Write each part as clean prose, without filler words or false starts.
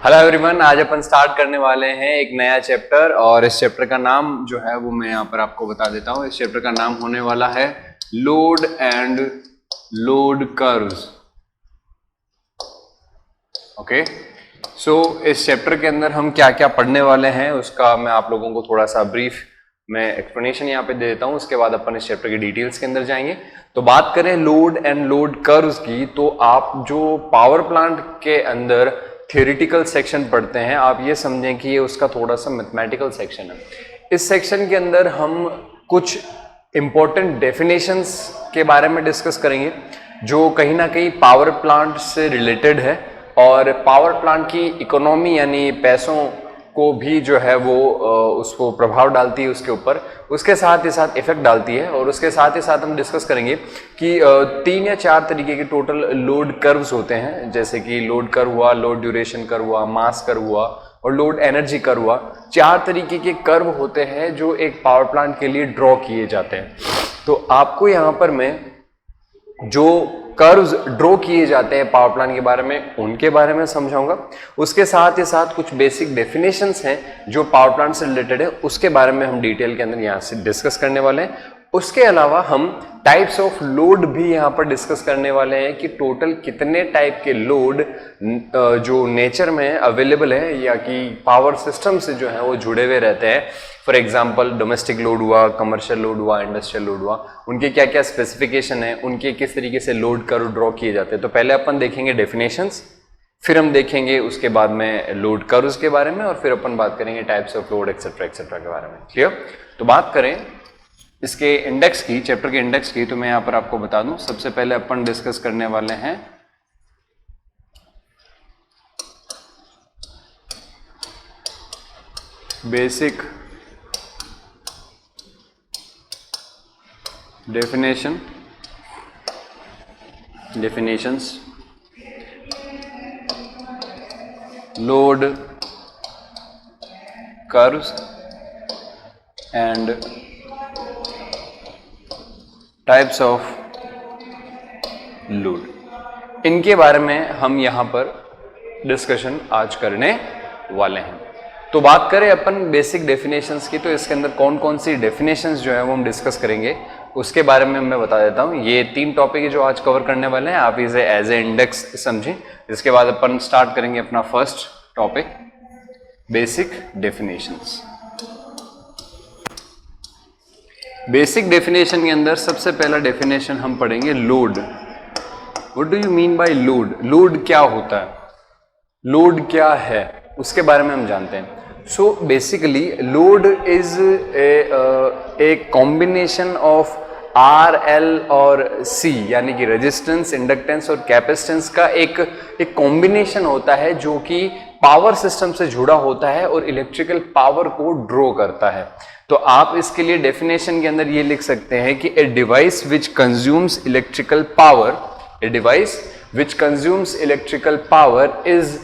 Hello everyone, आज अपन start करने वाले हैं एक नया चैप्टर और इस चैप्टर का नाम जो है वो मैं यहाँ पर आपको बता देता हूँ। इस चैप्टर का नाम होने वाला है load and load curves. Okay, so इस चैप्टर के अंदर हम क्या क्या पढ़ने वाले हैं उसका मैं आप लोगों को थोड़ा सा ब्रीफ मैं एक्सप्लेनेशन यहाँ पे दे देता हूँ। उसके बाद अपन इस चैप्टर की डिटेल्स के अंदर जाएंगे। तो बात करें लोड एंड लोड कर्व्स की, तो आप जो पावर प्लांट के अंदर थियोरिटिकल सेक्शन पढ़ते हैं, आप ये समझें कि ये उसका थोड़ा सा मैथमेटिकल सेक्शन है। इस सेक्शन के अंदर हम कुछ इंपॉर्टेंट डेफिनेशंस के बारे में डिस्कस करेंगे जो कहीं ना कहीं पावर प्लांट से रिलेटेड है और पावर प्लांट की इकोनॉमी यानी पैसों को भी जो है वो उसको प्रभाव डालती है उसके ऊपर, उसके साथ ही साथ इफेक्ट डालती है। और उसके साथ ही साथ हम डिस्कस करेंगे कि 3 या 4 तरीके के टोटल लोड कर्व्स होते हैं, जैसे कि लोड कर्व हुआ, लोड ड्यूरेशन कर्व हुआ, मास कर्व हुआ और लोड एनर्जी कर्व हुआ। 4 तरीके के कर्व होते हैं जो एक पावर प्लांट के लिए ड्रॉ किए जाते हैं। तो आपको यहाँ पर मैं जो कर्व्स ड्रॉ किए जाते हैं पावर प्लांट के बारे में उनके बारे में समझाऊंगा। उसके साथ ही साथ कुछ बेसिक डेफिनेशंस हैं जो पावर प्लांट से रिलेटेड है, उसके बारे में हम डिटेल के अंदर यहाँ से डिस्कस करने वाले हैं। उसके अलावा हम टाइप्स ऑफ लोड भी यहाँ पर डिस्कस करने वाले हैं कि टोटल कितने टाइप के लोड जो नेचर में अवेलेबल है या कि पावर सिस्टम से जो है वो जुड़े हुए रहते हैं। फॉर एग्जाम्पल डोमेस्टिक लोड हुआ, कमर्शियल लोड हुआ, इंडस्ट्रियल लोड हुआ, उनके क्या क्या स्पेसिफिकेशन है, उनके किस तरीके से लोड कर्व ड्रॉ किए जाते हैं। तो पहले अपन देखेंगे डेफिनेशंस, फिर हम देखेंगे उसके बाद में लोड कर्व्स के बारे में और फिर अपन बात करेंगे types of load etcetera etcetera के बारे में। क्लियर? तो बात करें इसके इंडेक्स की, चैप्टर के इंडेक्स की, तो मैं यहां पर आपको बता दूं। सबसे पहले अपन डिस्कस करने वाले हैं basic definitions load curves and types of load. इनके बारे में हम यहां पर डिस्कशन आज करने वाले हैं। तो बात करें अपन बेसिक डेफिनेशंस की, तो इसके अंदर कौन कौन सी डेफिनेशंस जो है वो हम डिस्कस करेंगे उसके बारे में मैं बता देता हूं। ये 3 टॉपिक है जो आज कवर करने वाले हैं, आप इसे एज ए इंडेक्स समझें। इसके बाद अपन स्टार्ट करेंगे अपना first topic, basic definitions. Basic definition के अंदर सबसे पहला डेफिनेशन हम पढ़ेंगे load. What do you mean by load? Load क्या होता है, लोड क्या है, उसके बारे में हम जानते हैं। So basically load is a combination of R, L और सी, यानी कि रेजिस्टेंस, इंडक्टेंस और कैपेसिटेंस का एक कॉम्बिनेशन होता है जो कि पावर सिस्टम से जुड़ा होता है और इलेक्ट्रिकल पावर को ड्रॉ करता है। तो आप इसके लिए डेफिनेशन के अंदर ये लिख सकते हैं कि a device which consumes electrical power, a device which consumes electrical power is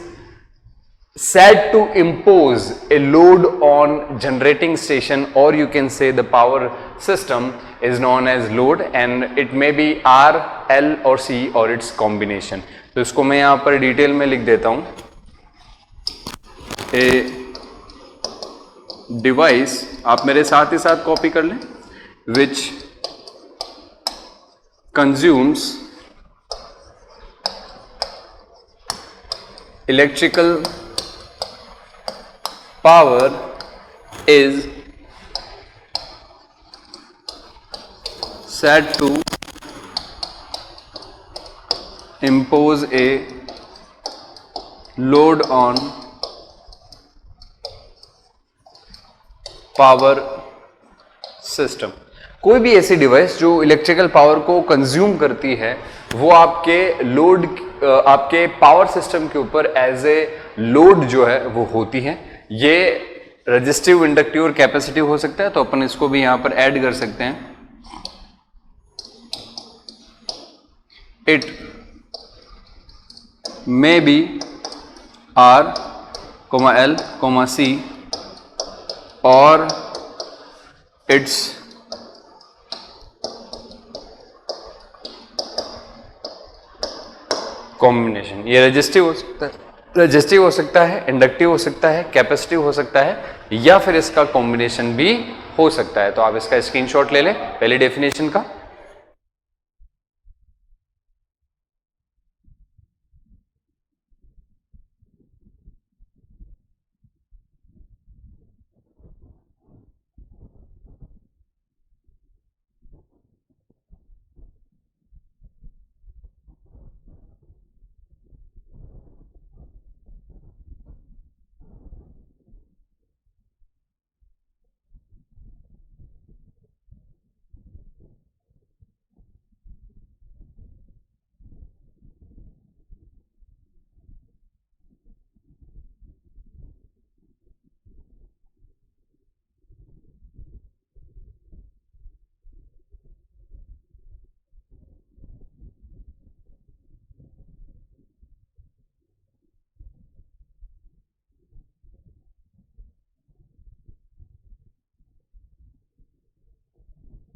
said to impose a load on generating station, or you can say the power system is known as load and it may be R, L or C or its combination. तो इसको मैं यहां पर detail में लिख देता हूं। A device, आप मेरे साथ ही साथ कॉपी कर लें, which consumes electrical power is said to impose a load on power system। कोई भी ऐसी डिवाइस जो इलेक्ट्रिकल पावर को कंज्यूम करती है वो आपके लोड, आपके पावर सिस्टम के ऊपर एज ए लोड जो है वो होती है। ये रेजिस्टिव, इंडक्टिव और कैपेसिटिव हो सकता है, तो अपन इसको भी यहां पर ऐड कर सकते हैं। It may be R, L, C और इट्स कॉम्बिनेशन। ये रेजिस्टिव हो सकता है, रेजिस्टिव हो सकता है, इंडक्टिव हो सकता है, कैपेसिटिव हो सकता है, या फिर इसका कॉम्बिनेशन भी हो सकता है। तो आप इसका स्क्रीनशॉट ले लें पहली डेफिनेशन का।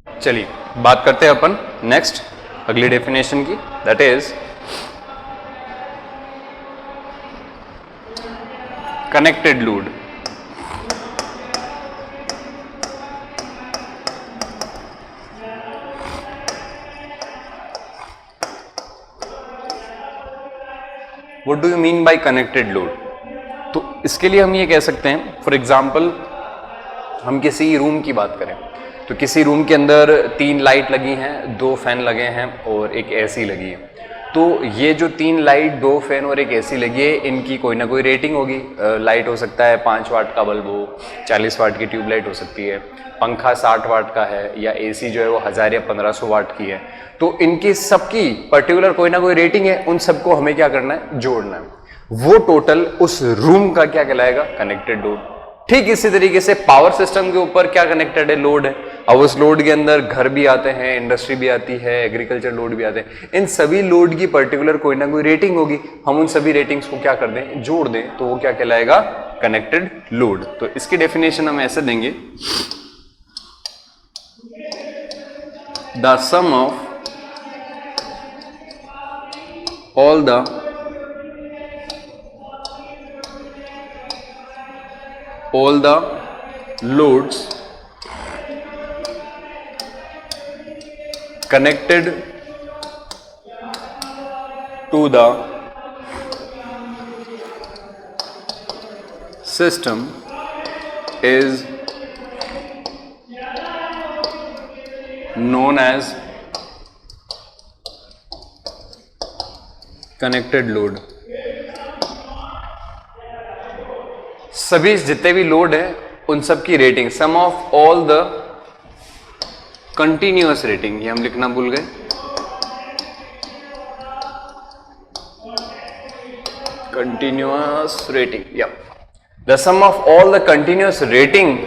चलिए बात करते हैं अपन नेक्स्ट अगली डेफिनेशन की, that is connected load. What do you mean by connected load? तो इसके लिए हम ये कह सकते हैं, फॉर एग्जाम्पल हम किसी रूम की बात करें तो किसी रूम के अंदर 3 लाइट लगी हैं, 2 फैन लगे हैं और एक एसी लगी है। तो ये जो 3 लाइट, 2 फैन और एक एसी लगी है, इनकी कोई ना कोई रेटिंग होगी। लाइट हो सकता है 5 वाट का बल्ब हो, 40 वाट की ट्यूबलाइट हो सकती है, पंखा 60 वाट का है, या एसी जो है वो 1000 या 1500 वाट की है। तो इनकी सबकी पर्टिकुलर कोई ना कोई रेटिंग है, उन सबको हमें क्या करना है, जोड़ना है। वो टोटल उस रूम का क्या कहलाएगा, कनेक्टेड लोड। ठीक इसी तरीके से पावर सिस्टम के ऊपर क्या कनेक्टेड है, लोड है। अब उस लोड के अंदर घर भी आते हैं, इंडस्ट्री भी आती है, एग्रीकल्चर लोड भी आते हैं। इन सभी लोड की पर्टिकुलर कोई ना कोई रेटिंग होगी, हम उन सभी रेटिंग्स को क्या कर दें, जोड़ दें, तो वो क्या कहलाएगा, कनेक्टेड लोड। तो इसकी डेफिनेशन हम ऐसे देंगे, the sum of all the loads connected to the system is known as connected load. सभी जितने भी लोड है उन सब की rating, sum of all the continuous rating, ये हम लिखना भूल गए, कंटिन्यूअस रेटिंग, या the sum of all the continuous rating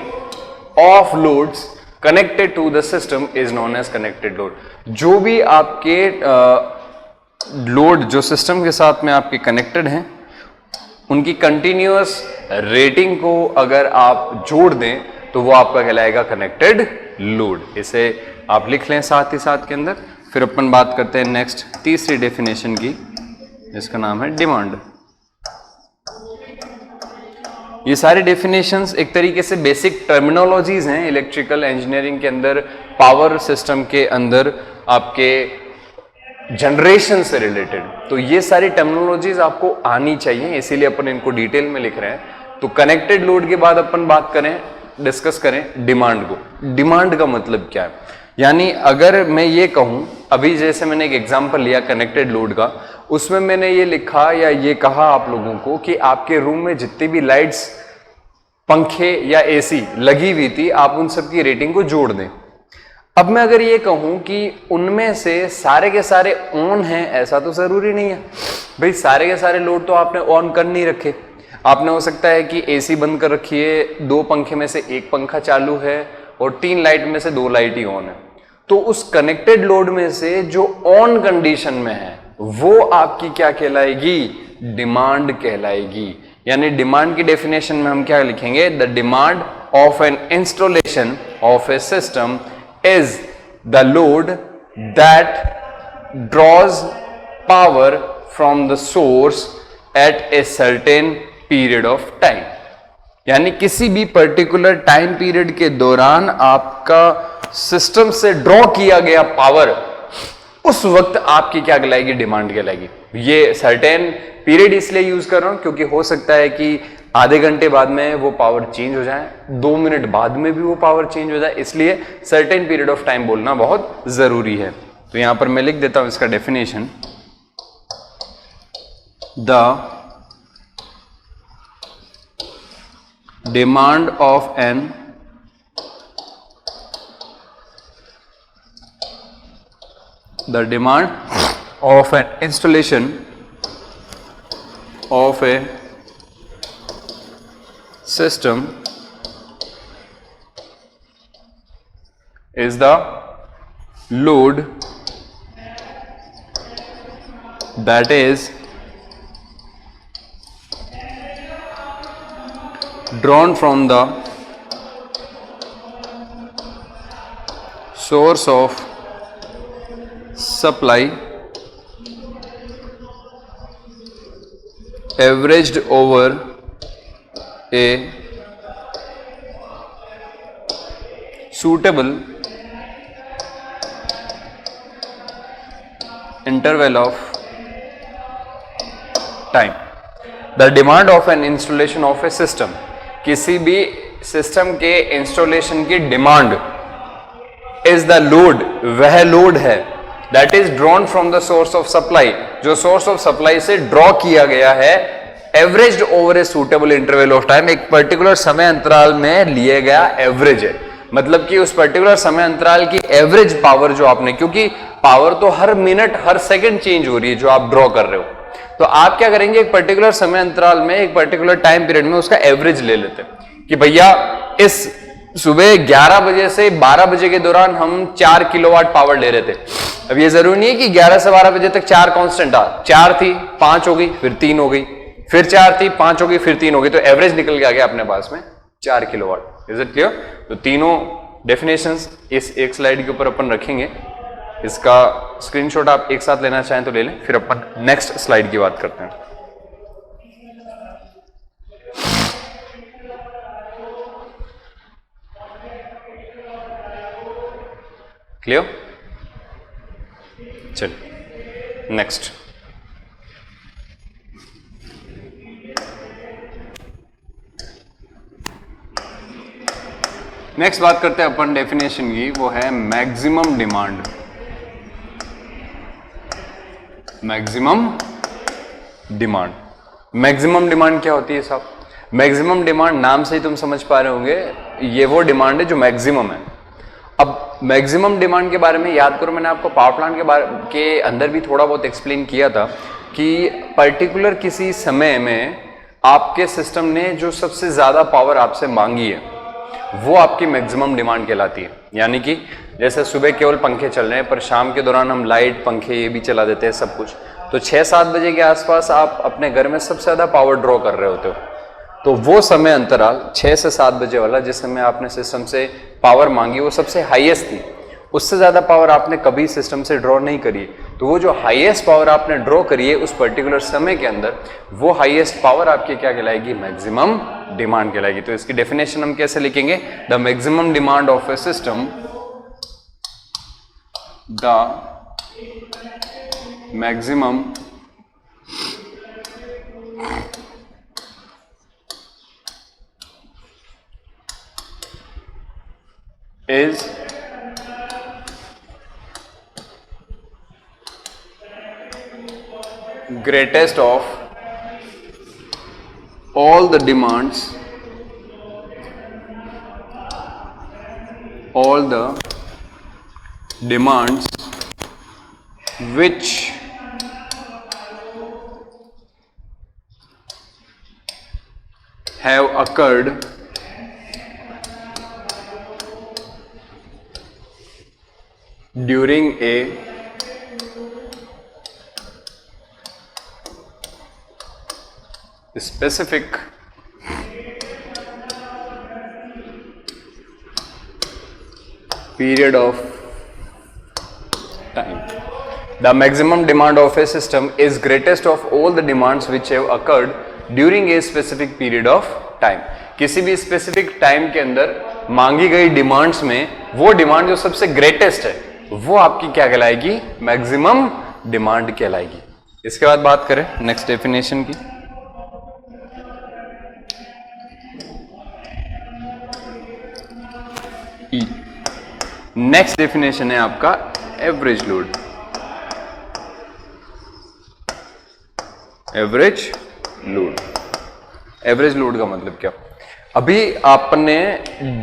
of loads connected to the system is known as connected load. जो भी आपके लोड जो सिस्टम के साथ में आपके कनेक्टेड हैं, उनकी कंटिन्यूअस रेटिंग को अगर आप जोड़ दें तो वो आपका कहलाएगा कनेक्टेड लोड। इसे आप लिख लें साथ ही साथ के अंदर। फिर अपन बात करते हैं नेक्स्ट तीसरी डेफिनेशन की, जिसका नाम है डिमांड। ये सारे डेफिनेशंस एक तरीके से बेसिक टर्मिनोलॉजीज हैं इलेक्ट्रिकल इंजीनियरिंग के अंदर, पावर सिस्टम के अंदर आपके जनरेशन से रिलेटेड। तो ये सारी टर्मिनोलॉजीज आपको आनी चाहिए, इसीलिए अपन इनको डिटेल में लिख रहे हैं। तो कनेक्टेड लोड के बाद अपन बात करें, डिस्कस करें डिमांड को। डिमांड का मतलब क्या है, यानी अगर मैं ये कहूं, अभी जैसे मैंने एक एग्जांपल लिया कनेक्टेड लोड का, उसमें मैंने ये लिखा या ये कहा आप लोगों को कि आपके रूम में जितनी भी लाइट्स, पंखे या एसी लगी हुई थी, आप उन सब की रेटिंग को जोड़ दें। अब मैं अगर ये कहूं कि उनमें से सारे के सारे ऑन हैं, ऐसा तो जरूरी नहीं है भाई। सारे के सारे लोड तो आपने ऑन कर नहीं रखे। आपने हो सकता है कि एसी बंद कर रखी है, 2 पंखे में से 1 पंखा चालू है और 3 लाइट में से 2 लाइट ही ऑन है। तो उस कनेक्टेड लोड में से जो ऑन कंडीशन में है वो आपकी क्या कहलाएगी, डिमांड कहलाएगी। यानी डिमांड की डेफिनेशन में हम क्या लिखेंगे, the demand of an installation of a system is the load that draws power from the source at a certain period of time, यानी किसी भी पर्टिकुलर टाइम पीरियड के दौरान आपका सिस्टम से ड्रॉ किया गया पावर उस वक्त आपकी क्या कहलाएगी, डिमांड कहलाएगी। ये सर्टेन पीरियड इसलिए यूज कर रहा हूं क्योंकि हो सकता है कि आधे घंटे बाद में वो पावर चेंज हो जाए, 2 मिनट बाद में भी वो पावर चेंज हो जाए, इसलिए सर्टेन पीरियड ऑफ टाइम बोलना बहुत जरूरी है। तो यहां पर मैं लिख देता हूं इसका definition, the demand of an installation of a system is the load that is drawn from the source of supply averaged over a suitable interval of time. The demand of an installation of a system, किसी भी system के installation की demand is the load, वह load है that is drawn from the source of supply, जो source of supply से draw किया गया है, average over a suitable interval of time, एक पर्टिकुलर समय अंतराल में लिए गया एवरेज है, मतलब कि उस पर्टिकुलर समय अंतराल की एवरेज पावर जो आपने, क्योंकि पावर तो हर मिनट हर सेकंड चेंज हो रही है जो आप ड्रॉ कर रहे हो, तो आप क्या करेंगे, एक पर्टिकुलर समय अंतराल में, एक पर्टिकुलर टाइम पीरियड में उसका एवरेज ले लेते हैं कि भैया इस सुबह 11 बजे से 12 बजे के दौरान हम 4 किलोवाट पावर ले रहे थे। अब ये जरूरी नहीं है कि 11 से 12 बजे तक 4 कांस्टेंट आ, 4 थी, 5 हो गई, फिर 3 हो गई, फिर 4 थी, 5 हो गई, फिर 3 हो गई, तो एवरेज निकल के आ गया अपने पास में 4 किलोवाट। Is it clear? तो तीनों डेफिनेशंस इस एक स्लाइड के ऊपर अपन रखेंगे, इसका स्क्रीनशॉट आप एक साथ लेना चाहें तो ले लें, फिर अपन नेक्स्ट स्लाइड की बात करते हैं। क्लियर? चलिए नेक्स्ट, नेक्स्ट बात करते हैं अपन डेफिनेशन की, वो है maximum demand. Maximum demand, maximum demand क्या होती है साहब? मैक्सिमम डिमांड नाम से ही तुम समझ पा रहे होंगे, ये वो डिमांड है जो मैक्सिमम है। अब मैक्सिमम डिमांड के बारे में याद करो, मैंने आपको पावर प्लांट के अंदर भी थोड़ा बहुत एक्सप्लेन किया था कि पर्टिकुलर किसी समय में आपके सिस्टम ने जो सबसे ज्यादा पावर आपसे मांगी है वो आपकी मैक्सिमम डिमांड कहलाती है। यानी कि जैसे सुबह केवल पंखे चल रहे हैं, पर शाम के दौरान हम लाइट, पंखे ये भी चला देते हैं सब कुछ, तो 6-7 बजे के आसपास आप अपने घर में सबसे ज्यादा पावर ड्रॉ कर रहे होते हो, तो वो समय अंतराल 6 से 7 बजे वाला जिस समय आपने सिस्टम से पावर मांगी वो सबसे हाईएस्ट थी, उससे ज्यादा पावर आपने कभी सिस्टम से ड्रॉ नहीं करी, तो वो जो हाईएस्ट पावर आपने ड्रॉ करी है उस पर्टिकुलर समय के अंदर, वो हाईएस्ट पावर आपकी क्या कहलाएगी? मैक्सिमम डिमांड कहलाएगी। तो इसकी डेफिनेशन हम कैसे लिखेंगे? The maximum demand of a system, the maximum is greatest of all the demands, which have occurred during a specific period of time। The maximum demand of a system is greatest of all the demands which have occurred during a specific period of time. किसी भी specific time के अंदर मांगी गई demands में वो demand जो सबसे ग्रेटेस्ट है वो आपकी क्या कहलाएगी? मैक्सिमम डिमांड कहलाएगी। इसके बाद बात करें नेक्स्ट डेफिनेशन की। नेक्स्ट डेफिनेशन है आपका average load. Average load, average load का मतलब क्या? अभी आपने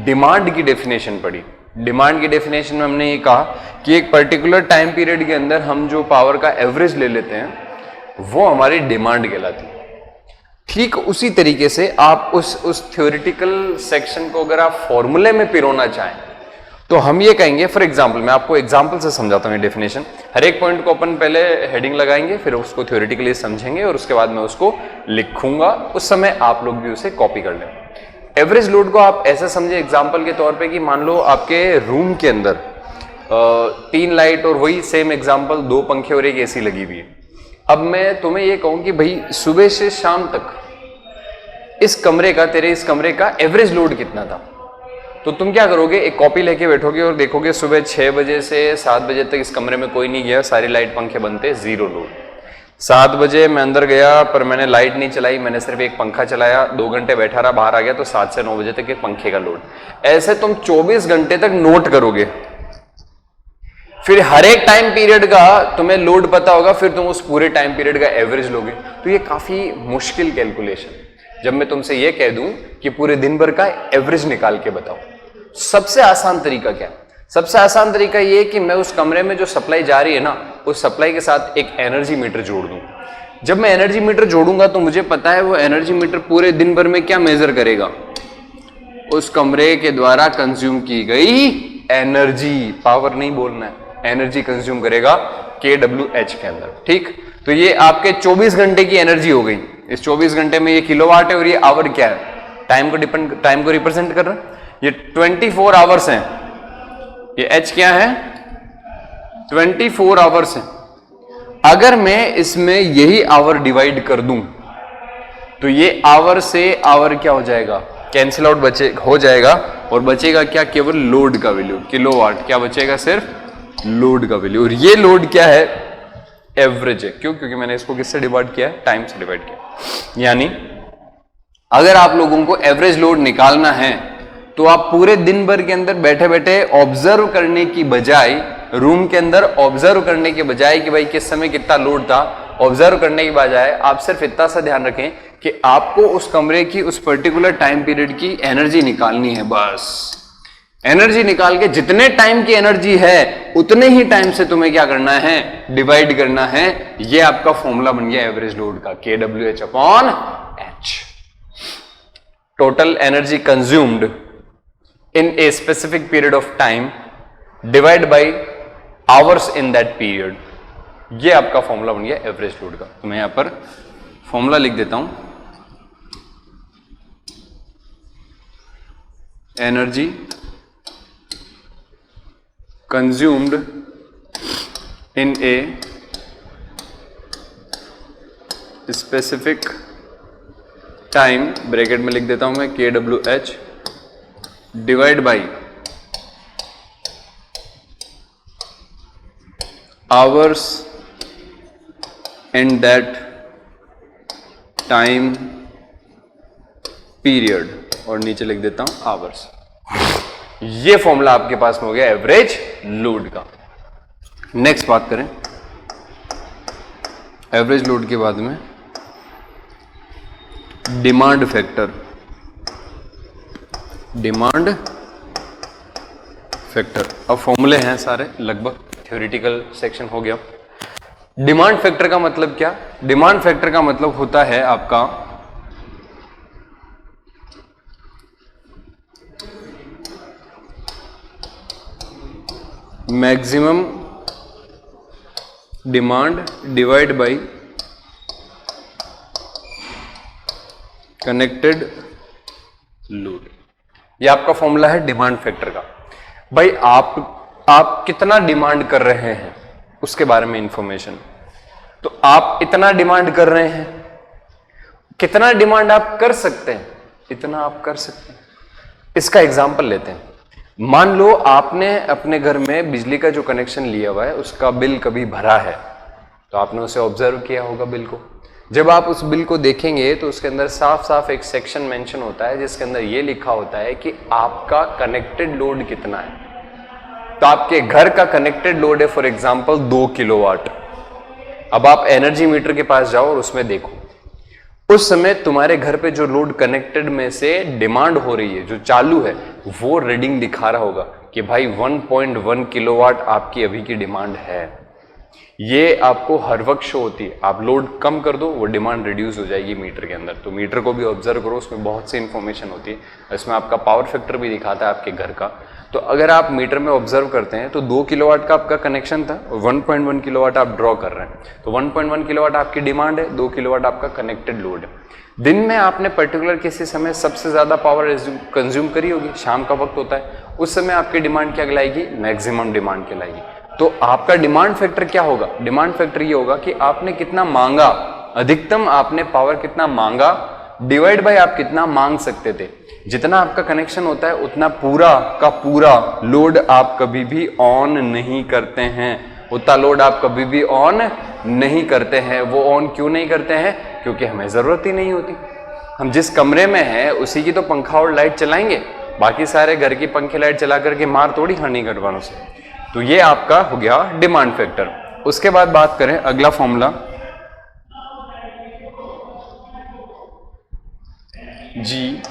डिमांड की डेफिनेशन पढ़ी। डिमांड की डेफिनेशन में हमने ये कहा कि एक पर्टिकुलर टाइम पीरियड के अंदर हम जो पावर का एवरेज ले लेते हैं वो हमारी डिमांड कहलाती है। ठीक उसी तरीके से आप उस थ्योरेटिकल सेक्शन को अगर आप फॉर्मूले में पिरोना चाहें तो हम ये कहेंगे, फॉर एग्जाम्पल, मैं आपको एग्जाम्पल से समझाता हूँ ये डेफिनेशन। हर एक पॉइंट को अपन पहले हेडिंग लगाएंगे, फिर उसको थ्योरेटिकली समझेंगे और उसके बाद मैं उसको लिखूंगा। उस समय आप लोग भी उसे कॉपी कर लें। एवरेज लोड को आप ऐसा समझे एग्जाम्पल के तौर पे कि मान लो आपके रूम के अंदर 3 लाइट और वही सेम एग्जाम्पल 2 पंखे और एक एसी लगी हुई है। अब मैं तुम्हें ये कहूं कि भाई सुबह से शाम तक तेरे इस कमरे का एवरेज लोड कितना था, तो तुम क्या करोगे? एक कॉपी लेके बैठोगे और देखोगे सुबह 6 बजे से 7 बजे तक इस कमरे में कोई नहीं गया, सारी लाइट पंखे बनते, 0 लोड। 7 बजे मैं अंदर गया पर मैंने लाइट नहीं चलाई, मैंने सिर्फ एक पंखा चलाया, 2 घंटे बैठा रहा, बाहर आ गया, तो 7 से 9 बजे तक एक पंखे का लोड। ऐसे तुम 24 घंटे तक नोट करोगे, फिर हर एक टाइम पीरियड का तुम्हें लोड पता होगा, फिर तुम उस पूरे टाइम पीरियड का एवरेज लोगे। तो ये काफी मुश्किल कैलकुलेशन। जब मैं तुमसे ये कह दूं कि पूरे दिन भर का एवरेज निकाल के बताओ, सबसे आसान तरीका क्या है? सबसे आसान तरीका ये कि मैं उस कमरे में जो सप्लाई जा रही है ना, उस सप्लाई के साथ एक एनर्जी मीटर जोड़ दूं। जब मैं एनर्जी मीटर जोड़ूंगा तो मुझे पता है वो एनर्जी मीटर पूरे दिन भर में क्या मेजर करेगा? उस कमरे के द्वारा कंज्यूम की गई एनर्जी, पावर नहीं बोलना है, एनर्जी कंज्यूम करेगा kWh के अंदर। ठीक, तो ये आपके 24 घंटे की एनर्जी हो गई। इस 24 घंटे में ये किलोवाट है और ये आवर क्या है? टाइम को रिप्रेजेंट कर रहा है। ये 24 आवर्स हैं। ये H क्या है? 24 आवर्स हैं। अगर मैं इसमें यही आवर डिवाइड कर दूं तो ये आवर से आवर क्या हो जाएगा? कैंसिल आउट हो जाएगा और बचेगा क्या? केवल लोड का वैल्यू, किलोवाट। क्या बचेगा? सिर्फ लोड का वैल्यू। और ये लोड क्या है? एवरेज है। क्यों? क्योंकि मैंने इसको किससे डिवाइड किया है? टाइम से डिवाइड किया। यानी अगर आप लोगों को एवरेज लोड निकालना है तो आप पूरे दिन भर के अंदर बैठे बैठे ऑब्जर्व करने की बजाय, रूम के अंदर ऑब्जर्व करने के बजाय कि भाई किस समय कितना लोड था, ऑब्जर्व करने की बजाय आप सिर्फ इतना सा ध्यान रखें कि आपको उस कमरे की उस पर्टिकुलर टाइम पीरियड की एनर्जी निकालनी है। बस एनर्जी निकाल के जितने टाइम की एनर्जी है उतने ही टाइम से तुम्हें क्या करना है? डिवाइड करना है। ये आपका फॉर्मूला बन गया एवरेज लोड का, kWh/H। Total energy consumed in a specific period of time divide by hours in that period। ये आपका फॉर्मूला बन गया एवरेज लोड का। तो मैं यहां पर फॉर्मूला लिख देता हूं। Energy consumed in a specific time, bracket में लिख देता हूं मैं, kWh divide by hours in that time period, और नीचे लिख देता हूं आवर्स। ये फॉर्मूला आपके पास में हो गया एवरेज लोड का। नेक्स्ट बात करें एवरेज लोड के बाद में डिमांड फैक्टर। डिमांड फैक्टर, अब फॉर्मूले हैं सारे, लगभग थ्योरेटिकल सेक्शन हो गया। डिमांड फैक्टर का मतलब क्या? डिमांड फैक्टर का मतलब होता है आपका maximum demand divide bye connected load. ये आपका फॉर्मूला है डिमांड फैक्टर का। भाई आप कितना डिमांड कर रहे हैं उसके बारे में इंफॉर्मेशन। तो आप इतना डिमांड कर रहे हैं, कितना डिमांड आप कर सकते हैं, इतना आप कर सकते हैं। इसका एग्जाम्पल लेते हैं। मान लो आपने अपने घर में बिजली का जो कनेक्शन लिया हुआ है उसका बिल कभी भरा है, तो आपने उसे ऑब्जर्व किया होगा बिल को। जब आप उस बिल को देखेंगे तो उसके अंदर साफ साफ एक सेक्शन मेंशन होता है जिसके अंदर यह लिखा होता है कि आपका कनेक्टेड लोड कितना है। तो आपके घर का कनेक्टेड लोड है फॉर एग्जांपल 2 किलोवाट। अब आप एनर्जी मीटर के पास जाओ और उसमें देखो, उस समय तुम्हारे घर पे जो लोड कनेक्टेड में से डिमांड हो रही है, जो चालू है, वो रीडिंग दिखा रहा होगा कि भाई 1.1 किलोवाट आपकी अभी की डिमांड है। ये आपको हर वक्त शो होती है। आप लोड कम कर दो, वो डिमांड रिड्यूस हो जाएगी मीटर के अंदर। तो मीटर को भी ऑब्जर्व करो, उसमें बहुत सी इंफॉर्मेशन होती है। इसमें आपका पावर फैक्टर भी दिखाता है आपके घर का। तो अगर आप मीटर में ऑब्जर्व करते हैं तो 2 किलोवाट का आपका कनेक्शन था, 1.1 किलोवाट आप ड्रॉ कर रहे हैं। तो 1.1 किलोवाट आपकी डिमांड है, 2 किलोवाट आपका कनेक्टेड लोड है। दिन में आपने पर्टिकुलर किसी समय सबसे ज्यादा पावर कंज्यूम करी होगी, शाम का वक्त होता है, उस समय आपकी डिमांड क्या कहलाएगी? मैक्सिमम डिमांड कहलाएगी। तो आपका डिमांड फैक्टर क्या होगा? डिमांड फैक्टर ये होगा कि आपने कितना मांगा, अधिकतम आपने पावर कितना मांगा डिवाइड बाय आप कितना मांग सकते थे। जितना आपका कनेक्शन होता है उतना पूरा का पूरा लोड आप कभी भी ऑन नहीं करते हैं, उतना लोड आप कभी भी ऑन नहीं करते हैं। वो ऑन क्यों नहीं करते हैं? क्योंकि हमें जरूरत ही नहीं होती। हम जिस कमरे में हैं उसी की तो पंखा और लाइट चलाएंगे, बाकी सारे घर की पंखे लाइट चला करके मार थोड़ी खानी घर वालों से। तो ये आपका हो गया डिमांड फैक्टर। उसके बाद बात करें अगला फॉर्मूला, जी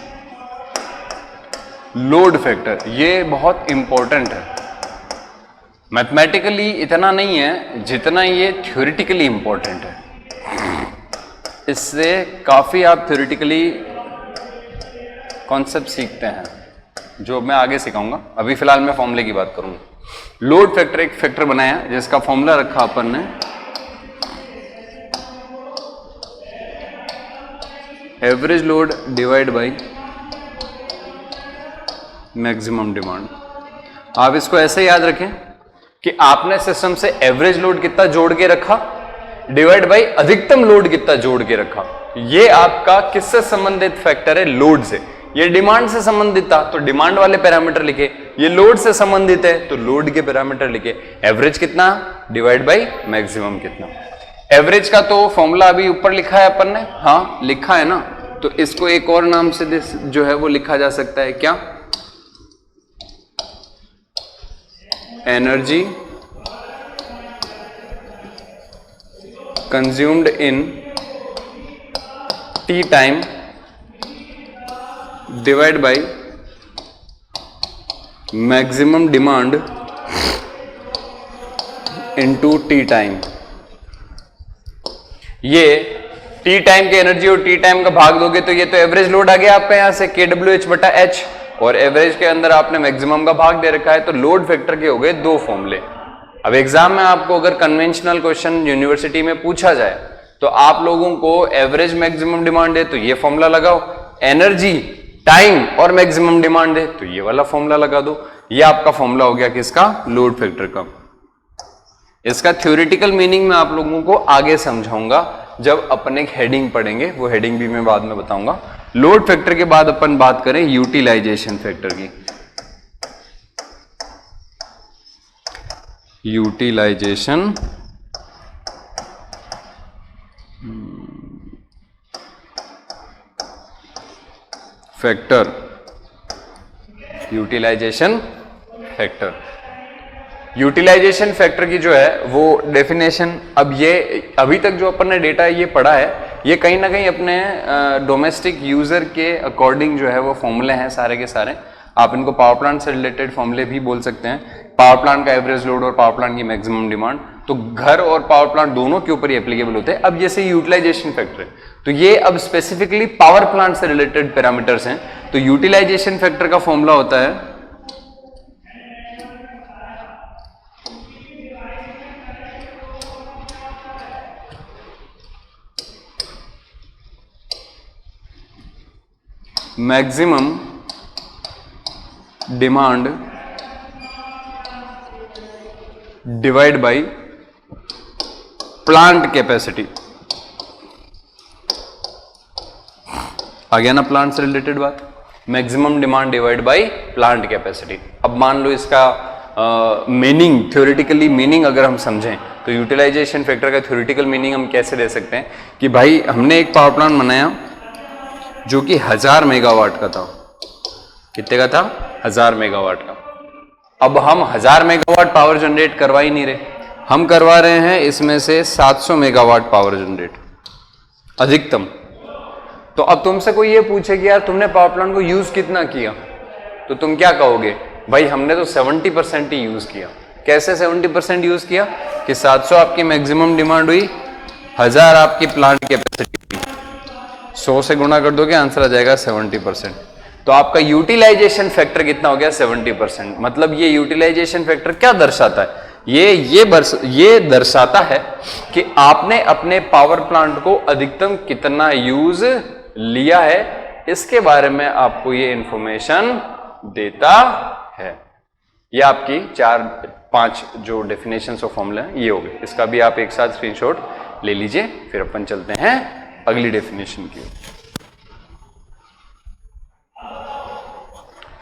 लोड फैक्टर। ये बहुत इंपॉर्टेंट है, मैथमेटिकली इतना नहीं है जितना ये थ्योरेटिकली इंपॉर्टेंट है। इससे काफी आप थ्योरेटिकली कॉन्सेप्ट सीखते हैं जो मैं आगे सिखाऊंगा। अभी फिलहाल मैं फॉर्मूले की बात करूंगा। लोड फैक्टर एक फैक्टर बनाया जिसका फॉर्मूला रखा अपन ने average load divide by maximum demand. आप इसको ऐसे याद रखें कि आपने सिस्टम से एवरेज लोड कितना जोड़ के रखा डिवाइड बाय अधिकतम लोड कितना जोड़ के रखा। ये आपका किससे संबंधित फैक्टर है? लोड से। ये डिमांड से संबंधित था तो डिमांड वाले पैरामीटर लिखे, ये लोड से संबंधित है तो लोड के पैरामीटर लिखे। एवरेज कितना डिवाइड बाय मैक्सिमम कितना। एवरेज का तो फॉर्मूला अभी ऊपर लिखा है अपन ने, हाँ लिखा है ना, तो इसको एक और नाम से जो है वो लिखा जा सकता है, क्या? Energy consumed in T time divide by maximum demand into T time. ये टी टाइम की एनर्जी और टी टाइम का भाग दोगे तो ये तो एवरेज लोड आ गया आपका यहां से KWH बटा H, और एवरेज के अंदर आपने मैक्सिमम का भाग दे रखा है। तो लोड फैक्टर के हो गए दो फॉर्मूले। अब एग्जाम में आपको अगर कन्वेंशनल क्वेश्चन यूनिवर्सिटी में पूछा जाए तो आप लोगों को एवरेज मैक्सिमम डिमांड है तो ये फॉर्मूला लगाओ, एनर्जी टाइम और मैक्सिमम डिमांड है तो ये वाला फॉर्मूला लगा दो। ये आपका फॉर्मूला हो गया किसका? लोड फैक्टर का। इसका थ्योरेटिकल मीनिंग मैं आप लोगों को आगे समझाऊंगा जब अपन एक हेडिंग पढ़ेंगे, वो हेडिंग भी मैं बाद में बताऊंगा। लोड फैक्टर के बाद अपन बात करें यूटिलाइजेशन फैक्टर की। Utilization factor, utilization factor. Utilization factor की जो है वो डेफिनेशन, अब ये अभी तक जो अपन ने डेटा ये पढ़ा है ये कहीं ना कहीं अपने डोमेस्टिक यूजर के अकॉर्डिंग जो है वो फॉर्मूले हैं सारे के सारे। आप इनको पावर प्लांट से रिलेटेड फॉर्मूले भी बोल सकते हैं। पावर प्लांट का एवरेज लोड और पावर प्लांट की मैक्सिमम डिमांड तो घर और पावर प्लांट दोनों के ऊपर ही एप्लीकेबल होते हैं। अब जैसे यूटिलाइजेशन फैक्टर है तो ये अब स्पेसिफिकली पावर प्लांट से रिलेटेड पैरामीटर्स हैं। तो यूटिलाइजेशन फैक्टर का फॉर्मूला होता है maximum demand divide by plant capacity आ गया ना, प्लांट से रिलेटेड बात, maximum demand divide by plant capacity. अब मान लो इसका मीनिंग, थ्योरेटिकली मीनिंग अगर हम समझें तो यूटिलाइजेशन फैक्टर का थ्योरेटिकल मीनिंग हम कैसे दे सकते हैं कि भाई हमने एक पावर प्लांट बनाया जो कि 1000 मेगावाट का था। कितने का था? 1000 मेगावाट का। अब हम 1000 मेगावाट पावर जनरेट करवा ही नहीं रहे, हम करवा रहे हैं इसमें से 700 मेगावाट पावर जनरेट अधिकतम। तो अब तुमसे कोई ये पूछे कि यार तुमने पावर प्लांट को यूज कितना किया, तो तुम क्या कहोगे? भाई हमने तो 70% ही यूज किया। कैसे 70% यूज किया? कि 700 आपकी मैक्सिमम डिमांड हुई, 1000 आपकी प्लांट कैपेसिटी, 100 से गुणा कर दोगे आंसर आ जाएगा 70%। तो आपका यूटिलाइजेशन फैक्टर कितना हो गया? 70%। मतलब ये यूटिलाइजेशन फैक्टर क्या दर्शाता है? ये दर्शाता है कि आपने अपने पावर प्लांट को अधिकतम कितना यूज लिया है, इसके बारे में आपको ये इंफॉर्मेशन देता है। ये आपकी 4-5 जो डेफिनेशंस ऑफ फॉर्मूला है ये हो गए। इसका भी आप एक साथ स्क्रीनशॉट ले लीजिए, फिर अपन चलते हैं अगली डेफिनेशन की।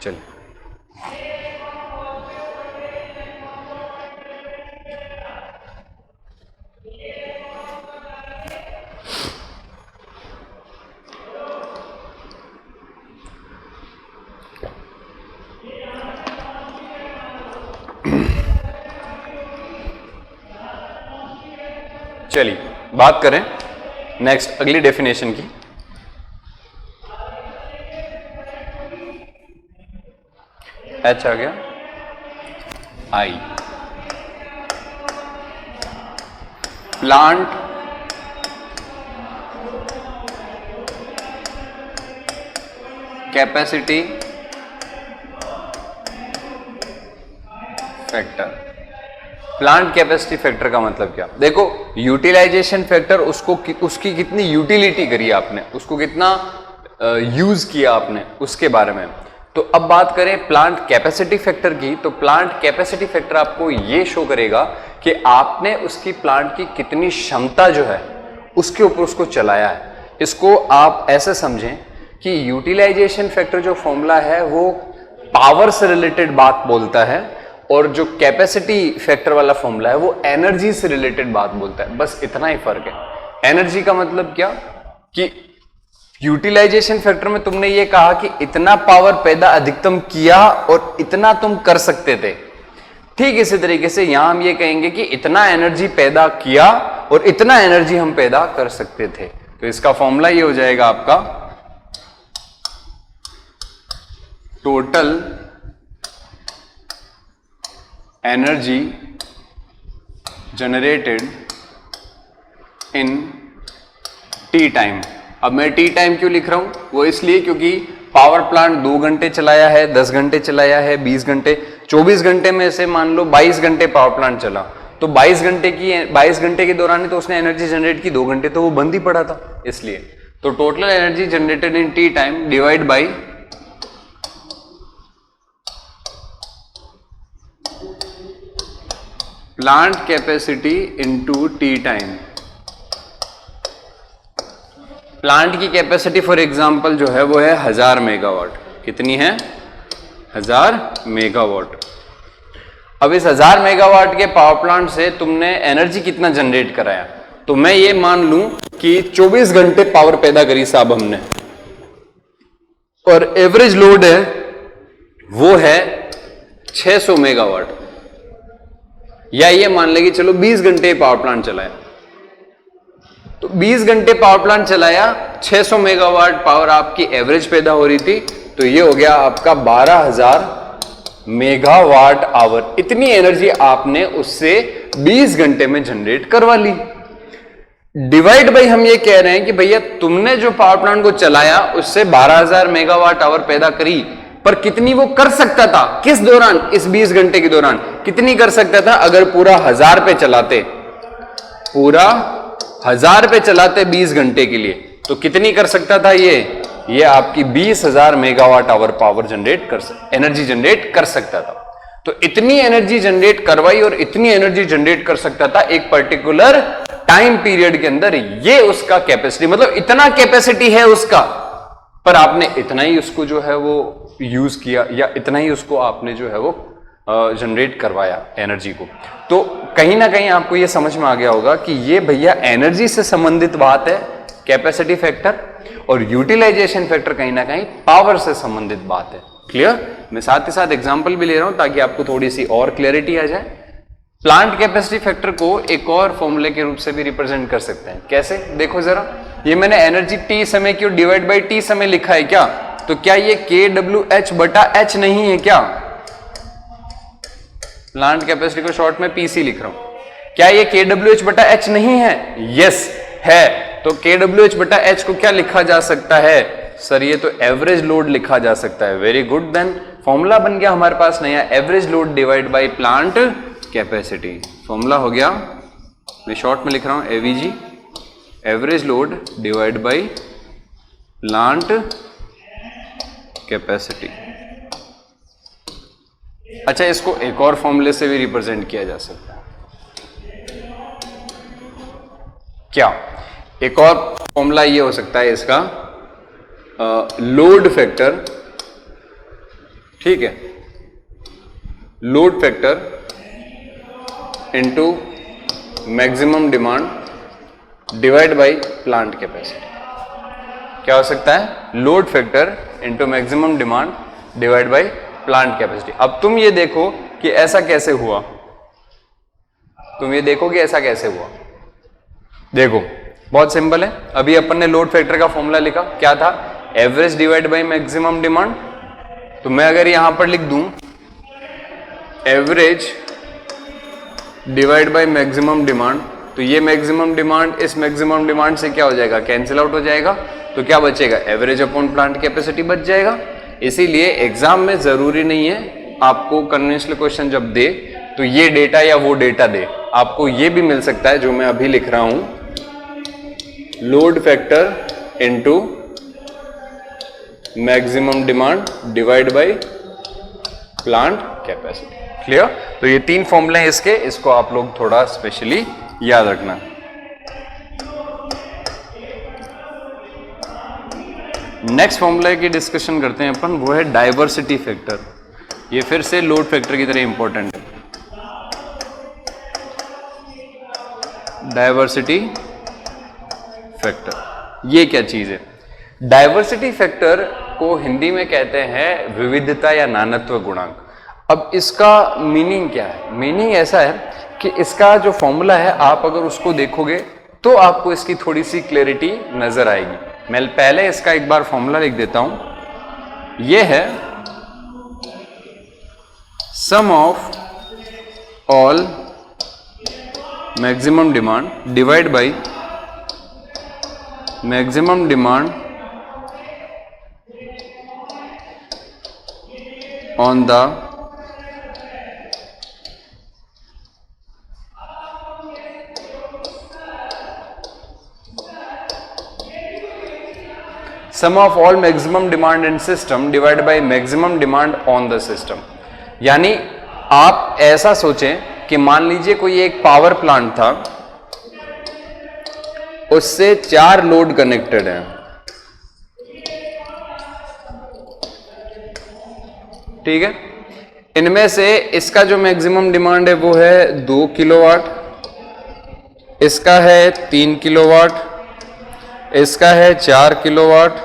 चलिए चलिए बात करें नेक्स्ट अगली डेफिनेशन की। एच आ गया, I plant capacity factor. Plant capacity factor का मतलब क्या? देखो यूटिलाइजेशन फैक्टर उसकी कितनी यूटिलिटी करी आपने, उसको कितना यूज किया आपने, उसके बारे में। तो अब बात करें प्लांट कैपेसिटी फैक्टर की, तो प्लांट कैपेसिटी फैक्टर आपको ये शो करेगा कि आपने उसकी प्लांट की कितनी क्षमता जो है उसके ऊपर उसको चलाया है। इसको आप ऐसे समझें कि यूटिलाइजेशन फैक्टर जो फॉर्मूला है वो पावर से रिलेटेड बात बोलता है, और जो कैपेसिटी फैक्टर वाला फॉर्मूला है वो एनर्जी से रिलेटेड बात बोलता है। बस इतना ही फर्क है। एनर्जी का मतलब क्या कि यूटिलाइजेशन फैक्टर में तुमने ये कहा कि इतना पावर पैदा अधिकतम किया और इतना तुम कर सकते थे। ठीक इसी तरीके से यहां हम ये कहेंगे कि इतना एनर्जी पैदा किया और इतना एनर्जी हम पैदा कर सकते थे। तो इसका फॉर्मूला ये हो जाएगा आपका total energy generated in T time. अब मैं टी टाइम क्यों लिख रहा हूं? वो इसलिए क्योंकि पावर प्लांट 2 घंटे चलाया है, 10 घंटे चलाया है, 20 घंटे, 24 घंटे में से मान लो 22 घंटे पावर प्लांट चला, तो 22 घंटे के दौरान ही तो उसने एनर्जी जनरेट की, 2 घंटे तो वो बंद ही पड़ा था। इसलिए तो total energy generated in T time divide by plant capacity into T time. Plant की कैपेसिटी फॉर एग्जांपल जो है वो है 1000 मेगावाट। कितनी है? 1000 मेगावाट। अब इस 1000 मेगावाट के पावर प्लांट से तुमने एनर्जी कितना जनरेट कराया? तो मैं ये मान लूं कि 24 घंटे पावर पैदा करी साहब हमने, और एवरेज लोड है वो है 600 मेगावाट, या ये मान लेंगे चलो 20 घंटे पावर प्लांट चलाया। तो 20 घंटे पावर प्लांट चलाया, 600 मेगावाट पावर आपकी एवरेज पैदा हो रही थी, तो ये हो गया आपका 12000 मेगावाट आवर। इतनी एनर्जी आपने उससे 20 घंटे में जनरेट करवा ली। डिवाइड बाई हम ये कह रहे हैं कि भैया तुमने जो पावर प्लांट को चलाया उससे 12000 मेगावाट आवर पैदा करी, पर कितनी वो कर सकता था? किस दौरान? इस 20 घंटे के दौरान कितनी कर सकता था? अगर पूरा 1000 पे चलाते, पूरा 1000 पे चलाते 20 घंटे के लिए, तो कितनी कर सकता था? ये आपकी 20000 megawatt hour power generate energy generate कर सकता था। तो इतनी एनर्जी जनरेट करवाई और इतनी एनर्जी जनरेट कर सकता था एक पर्टिकुलर टाइम पीरियड के अंदर ये उसका कैपेसिटी, मतलब इतना कैपेसिटी है उसका, पर आपने इतना ही उसको जो है वो यूज किया या इतना ही उसको आपने जो है वो जनरेट करवाया एनर्जी को। तो कहीं ना कहीं आपको ये समझ में आ गया होगा कि ये भैया एनर्जी से संबंधित बात है कैपेसिटी फैक्टर, और यूटिलाइजेशन फैक्टर कहीं ना कहीं पावर से संबंधित बात है। क्लियर? मैं साथ ही साथ एग्जांपल भी ले रहा हूं ताकि आपको थोड़ी सी और क्लैरिटी आ जाए। प्लांट कैपेसिटी फैक्टर को एक और फॉर्मूले के रूप से भी रिप्रेजेंट कर सकते हैं। कैसे? देखो जरा, ये मैंने एनर्जी टी समय क्यू डिवाइड बाई टी समय लिखा है क्या? तो क्या ये KWH बटा H नहीं है क्या? प्लांट कैपेसिटी को शॉर्ट में PC लिख रहा हूं, क्या ये KWH बटा H नहीं है? यस है। तो KWH बटा H को क्या लिखा जा सकता है? सर ये तो एवरेज लोड लिखा जा सकता है। वेरी गुड, देन फॉर्मूला बन गया हमारे पास नया, average load divide by plant capacity. Formula हो गया, मैं शॉर्ट में लिख रहा हूं AVG, average load divide by plant capacity. अच्छा, इसको एक और फॉर्मूले से भी रिप्रेजेंट किया जा सकता है। क्या? एक और फॉर्मूला ये हो सकता है इसका, लोड फैक्टर, ठीक है, load factor into maximum demand divide by plant capacity. क्या हो सकता है? Load factor into maximum demand divide by plant capacity. अब तुम ये देखो कि ऐसा कैसे हुआ, तुम ये देखो कि ऐसा कैसे हुआ। देखो बहुत सिंपल है, अभी अपन ने लोड फैक्टर का फॉर्मूला लिखा, क्या था? Average divide by maximum demand. तो मैं अगर यहां पर लिख दूं average divide by maximum demand, तो ये मैक्सिमम डिमांड इस मैक्सिमम डिमांड से क्या हो जाएगा? कैंसिल आउट हो जाएगा। तो क्या बचेगा? एवरेज अपॉन प्लांट कैपेसिटी बच जाएगा। इसीलिए एग्जाम में जरूरी नहीं है आपको कन्वेंशनल क्वेश्चन जब दे तो ये डेटा या वो डेटा दे, आपको ये भी मिल सकता है जो मैं अभी लिख रहा हूं, load factor into maximum demand divide by plant capacity. Clear? तो ये तीन फॉर्मूले हैं इसके, इसको आप लोग थोड़ा स्पेशली याद रखना। नेक्स्ट फॉर्मूले की डिस्कशन करते हैं अपन, वो है डाइवर्सिटी फैक्टर। ये फिर से लोड फैक्टर की तरह इंपॉर्टेंट है। डाइवर्सिटी फैक्टर ये क्या चीज है? डाइवर्सिटी फैक्टर को हिंदी में कहते हैं विविधता या नानत्व गुणांक। अब इसका मीनिंग क्या है? मीनिंग ऐसा है कि इसका जो फॉर्मूला है, आप अगर उसको देखोगे तो आपको इसकी थोड़ी सी क्लैरिटी नजर आएगी। मैं पहले इसका एक बार फॉर्मूला लिख देता हूं। यह है sum of all maximum demand divide by maximum demand on the sum of all maximum demand in system divide by maximum demand on the system. यानी आप ऐसा सोचें कि मान लीजिए कोई एक पावर प्लांट था, उससे 4 लोड कनेक्टेड हैं, ठीक है। इनमें से इसका जो मैक्सिमम डिमांड है वो है 2 किलोवाट, इसका है 3 किलोवाट, इसका है 4 किलोवाट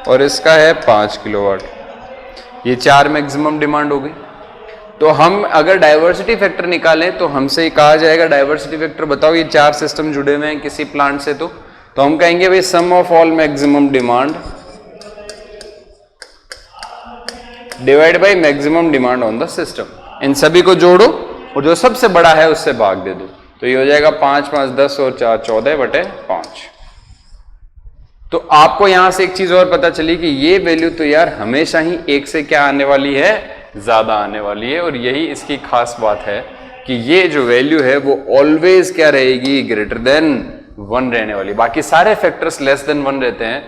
और इसका है 5 किलोवाट। ये 4 मैक्सिमम डिमांड हो गई। तो हम अगर डाइवर्सिटी फैक्टर निकालें तो हमसे कहा जाएगा डाइवर्सिटी फैक्टर बताओ, ये 4 सिस्टम जुड़े हुए हैं किसी प्लांट से, तो हम कहेंगे भाई sum of all maximum demand divide by maximum demand on the system. इन सभी को जोड़ो और जो सबसे बड़ा है उससे भाग दे दो, तो ये हो जाएगा 5 5 10 और 4 14/5। तो आपको यहां से एक चीज और पता चली कि ये वैल्यू तो यार हमेशा ही 1 से क्या आने वाली है, ज्यादा आने वाली है। और यही इसकी खास बात है कि ये जो वैल्यू है वो ऑलवेज क्या रहेगी, ग्रेटर देन 1 रहने वाली। बाकी सारे फैक्टर्स लेस देन 1 रहते हैं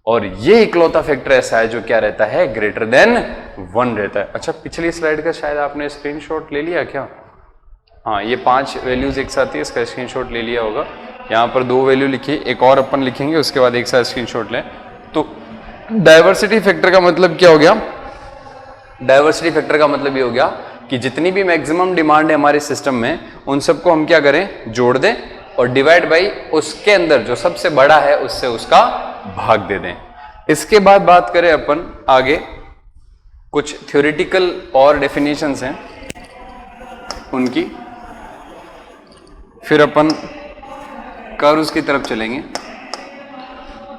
और ये इकलौता फैक्टर ऐसा है जो क्या रहता है, ग्रेटर देन 1 रहता है। अच्छा, पिछली स्लाइड का शायद आपने स्क्रीनशॉट ले लिया क्या? हाँ, ये 5 वैल्यूज एक साथ ही, इसका स्क्रीनशॉट ले लिया होगा। यहाँ पर 2 वैल्यू लिखी, एक और अपन लिखेंगे, उसके बाद एक साथ स्क्रीनशॉट लें। तो डाइवर्सिटी फैक्टर का मतलब क्या हो गया? डाइवर्सिटी फैक्टर का मतलब ये हो गया कि जितनी भी मैक्सिमम डिमांड है हमारे सिस्टम में, उन सबको हम क्या करें, जोड़ दें और डिवाइड बाई उसके अंदर जो सबसे बड़ा है उससे उसका भाग दे दें। इसके बाद बात करें अपन आगे, कुछ थ्योरेटिकल और डेफिनेशंस हैं उनकी, फिर अपन कर्व्स की तरफ चलेंगे।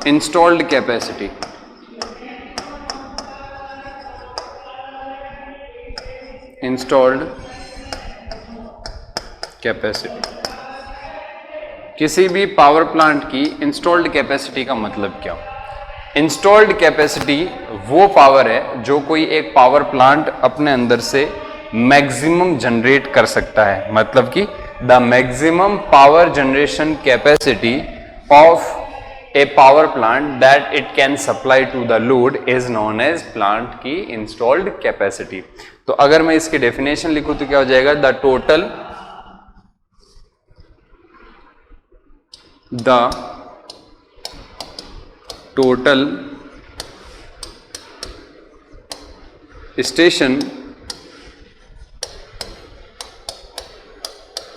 इंस्टॉल्ड कैपेसिटी, इंस्टॉल्ड कैपेसिटी, किसी भी पावर प्लांट की इंस्टॉल्ड कैपेसिटी का मतलब क्या? इंस्टॉल्ड कैपेसिटी वो पावर है जो कोई एक पावर प्लांट अपने अंदर से मैक्सिमम जनरेट कर सकता है। मतलब कि the maximum power generation capacity of a power plant that it can supply to the load is known as plant की इंस्टॉल्ड कैपेसिटी। तो अगर मैं इसकी डेफिनेशन लिखूं तो क्या हो जाएगा? The total station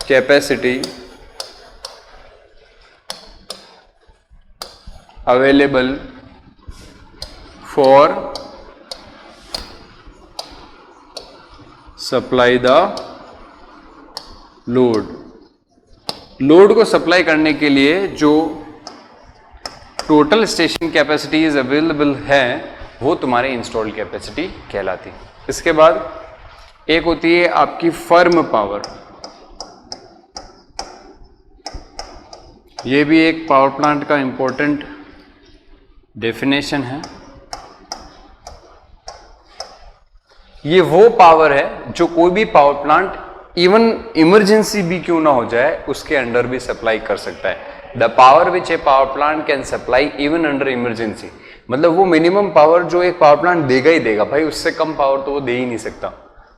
capacity available for supply the load। Load को सप्लाई करने के लिए जो टोटल स्टेशन कैपेसिटीज अवेलेबल है वो तुम्हारी इंस्टॉल्ड कैपेसिटी कहलाती है। इसके बाद एक होती है आपकी फर्म पावर, ये भी एक पावर प्लांट का इंपॉर्टेंट डेफिनेशन है। ये वो पावर है जो कोई भी पावर प्लांट इवन इमरजेंसी भी क्यों ना हो जाए उसके अंडर भी सप्लाई कर सकता है। The power which A power plant can supply even under emergency, मतलब वो मिनिमम पावर जो एक पावर प्लांट देगा ही देगा भाई, उससे कम पावर तो वो दे ही नहीं सकता।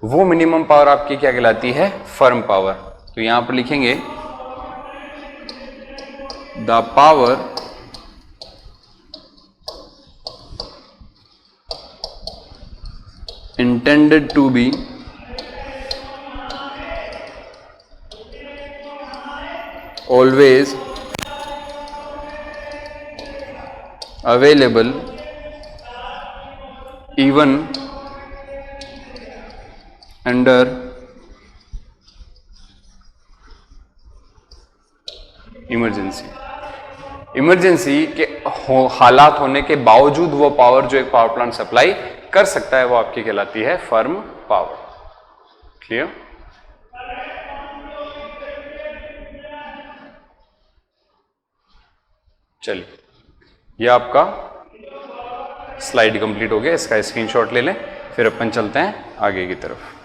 वो मिनिमम पावर आपकी क्या कहलाती है? Firm power. तो यहां पर लिखेंगे the power intended to be always available even under emergency के हालात होने के बावजूद वो पावर जो एक पावर प्लांट सप्लाई कर सकता है वो आपकी कहलाती है फर्म पावर। क्लियर? चलिए, ये आपका स्लाइड कंप्लीट हो गया, इसका स्क्रीनशॉट ले लें, फिर अपन चलते हैं आगे की तरफ।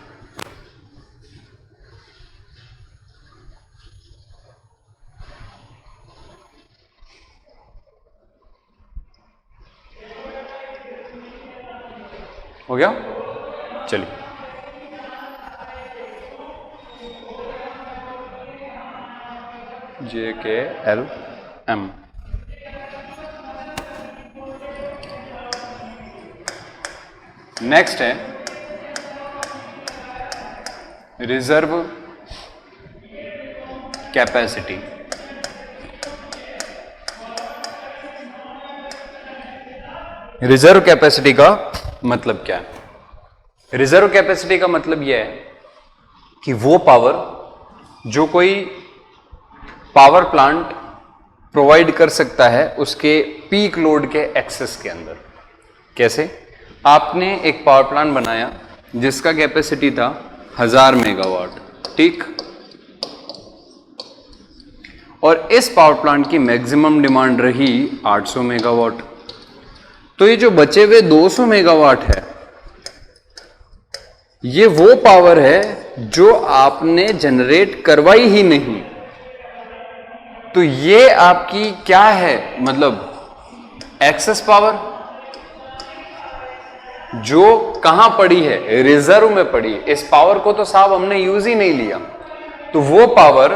हो गया? चलिए, JKLM नेक्स्ट है रिजर्व कैपेसिटी। रिजर्व कैपेसिटी का मतलब क्या है? रिजर्व कैपेसिटी का मतलब यह है कि वो पावर जो कोई पावर प्लांट प्रोवाइड कर सकता है उसके पीक लोड के एक्सेस के अंदर। कैसे? आपने एक पावर प्लांट बनाया जिसका कैपेसिटी था 1000 मेगावाट, ठीक, और इस पावर प्लांट की मैक्सिमम डिमांड रही 800 मेगावाट। तो ये जो बचे हुए 200 मेगावाट है ये वो पावर है जो आपने जनरेट करवाई ही नहीं। तो ये आपकी क्या है? मतलब एक्सेस पावर जो कहां पड़ी है? रिजर्व में पड़ी है। इस पावर को तो साहब हमने यूज ही नहीं लिया। तो वो पावर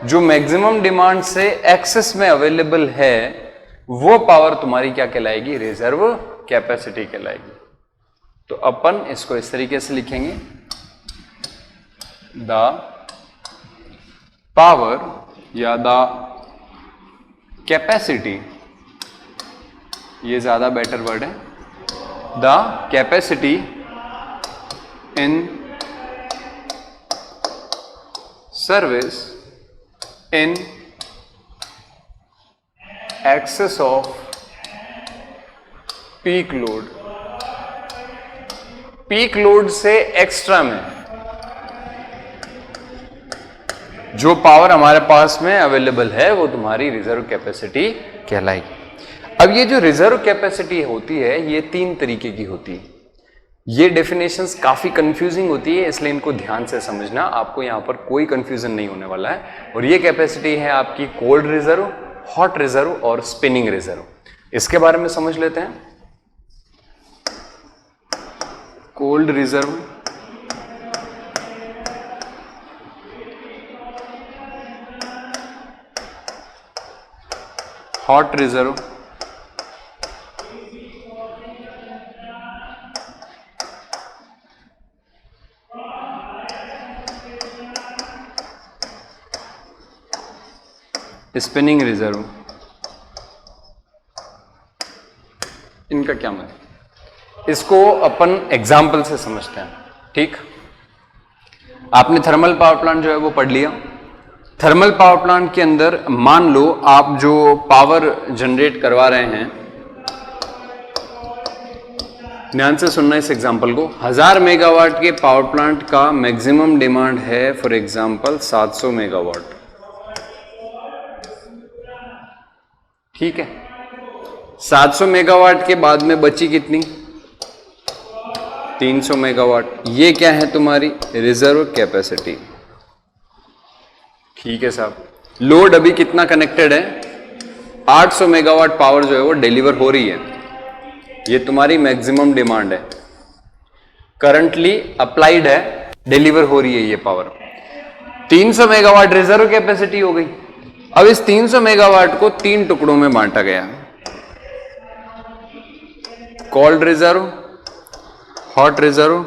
जो मैक्सिमम डिमांड से एक्सेस में अवेलेबल है वो पावर तुम्हारी क्या कहलाएगी? रिजर्व कैपेसिटी कहलाएगी। तो अपन इसको इस तरीके से लिखेंगे, द पावर या द कैपेसिटी, ये ज्यादा बेटर वर्ड है, the capacity in service in excess of peak load, peak load से एक्स्ट्रा में जो पावर हमारे पास में अवेलेबल है वो तुम्हारी रिजर्व कैपेसिटी कहलाएगी। अब ये जो रिजर्व कैपेसिटी होती है ये 3 तरीके की होती है। ये डेफिनेशंस काफी कंफ्यूजिंग होती है, इसलिए इनको ध्यान से समझना, आपको यहां पर कोई कंफ्यूजन नहीं होने वाला है। और ये कैपेसिटी है आपकी कोल्ड रिजर्व, हॉट रिजर्व और स्पिनिंग रिजर्व। इसके बारे में समझ लेते हैं। Cold reserve, hot reserve, spinning reserve. इनका क्या मतलब, इसको अपन एग्जाम्पल से समझते हैं। ठीक, आपने थर्मल पावर प्लांट जो है वो पढ़ लिया। थर्मल पावर प्लांट के अंदर मान लो आप जो पावर जनरेट करवा रहे हैं, ध्यान से सुनना इस एग्जाम्पल को। 1000 मेगावाट के पावर प्लांट का मैक्सिमम डिमांड है फॉर एग्जाम्पल 700 मेगावाट। ठीक है, 700 मेगावाट के बाद में बची कितनी? 300 मेगावाट। ये क्या है तुम्हारी रिजर्व कैपेसिटी। ठीक है साहब, लोड अभी कितना कनेक्टेड है? 800 मेगावाट पावर जो है वो डिलीवर हो रही है। ये तुम्हारी मैक्सिमम डिमांड है, करंटली अप्लाइड है, डिलीवर हो रही है ये पावर। 300 मेगावाट रिजर्व कैपेसिटी हो गई। अब इस 300 मेगावाट को 3 टुकड़ों में बांटा गया, कोल्ड रिजर्व, हॉट रिजर्व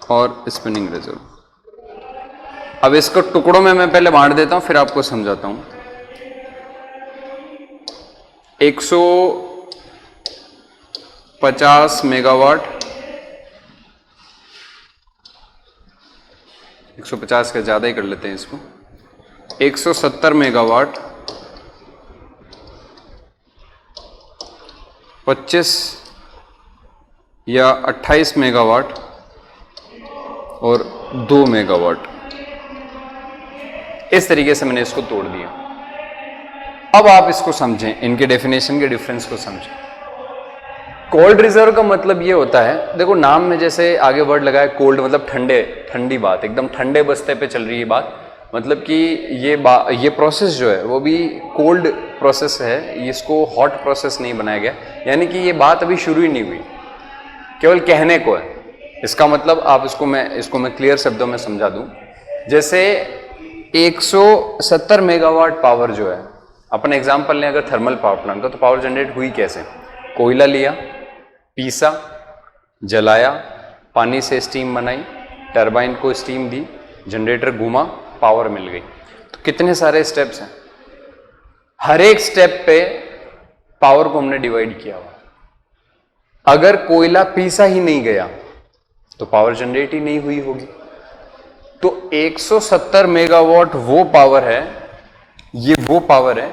और स्पिनिंग रिजर्व। अब इसको टुकड़ों में मैं पहले बांट देता हूं, फिर आपको समझाता हूं। 150 मेगावाट, 150 का ज्यादा ही कर लेते हैं इसको, 170 मेगावाट, 25 या 28 मेगावाट और 2 मेगावाट। इस तरीके से मैंने इसको तोड़ दिया। अब आप इसको समझें, इनके डेफिनेशन के डिफरेंस को समझें। कोल्ड रिजर्व का मतलब ये होता है, देखो नाम में जैसे आगे वर्ड लगा है कोल्ड, मतलब ठंडे, ठंडी बात, एकदम ठंडे बस्ते पे चल रही है बात, मतलब कि ये प्रोसेस जो है वो भी कोल्ड प्रोसेस है, इसको हॉट प्रोसेस नहीं बनाया गया। यानी कि ये बात अभी शुरू ही नहीं हुई, केवल कहने को है। इसका मतलब आप इसको मैं क्लियर शब्दों में समझा दूं। जैसे 170 मेगावाट पावर जो है, अपन एग्जांपल लें अगर थर्मल पावर प्लांट का, तो पावर जनरेट हुई कैसे? कोयला लिया, पीसा, जलाया, पानी से स्टीम बनाई, टरबाइन को स्टीम दी, जनरेटर घूमा, पावर मिल गई। तो कितने सारे स्टेप्स हैं, हर एक स्टेप पे पावर को हमने डिवाइड किया हुआ। अगर कोयला पीसा ही नहीं गया तो पावर जनरेट ही नहीं हुई होगी। तो 170 मेगावाट वो पावर है, ये वो पावर है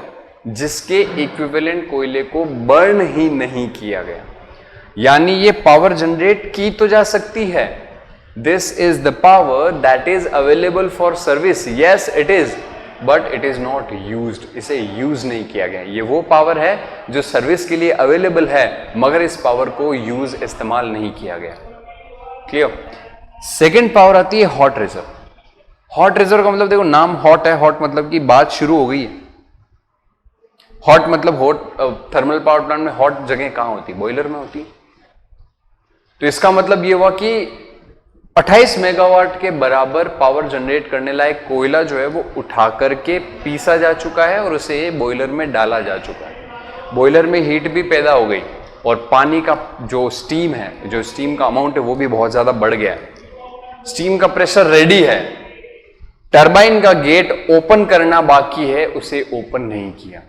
जिसके इक्विवेलेंट कोयले को बर्न ही नहीं किया गया। यानी ये पावर जनरेट की तो जा सकती है, this is the power that is available for service, yes it is, but it is not used, इसे यूज नहीं किया गया। ये वो पावर है जो सर्विस के लिए अवेलेबल है, मगर इस पावर को यूज इस्तेमाल नहीं किया गया। क्लियर? सेकेंड पावर आती है हॉट रिजर्व। हॉट रिजर्व का मतलब देखो, नाम हॉट है, हॉट मतलब कि बात शुरू हो गई है। हॉट मतलब हॉट, थर्मल पावर प्लांट में हॉट जगह कहां होती है? बॉयलर में होती है। तो इसका मतलब यह हुआ कि 28 मेगावाट के बराबर पावर जनरेट करने लायक कोयला जो है वो उठा करके पीसा जा चुका है और उसे बॉयलर में डाला जा चुका है। बॉयलर में हीट भी पैदा हो गई और पानी का जो स्टीम है, जो स्टीम का अमाउंट है वो भी बहुत ज्यादा बढ़ गया है। स्टीम का प्रेशर रेडी है, टरबाइन का गेट ओपन करना बाकी है, उसे ओपन नहीं किया।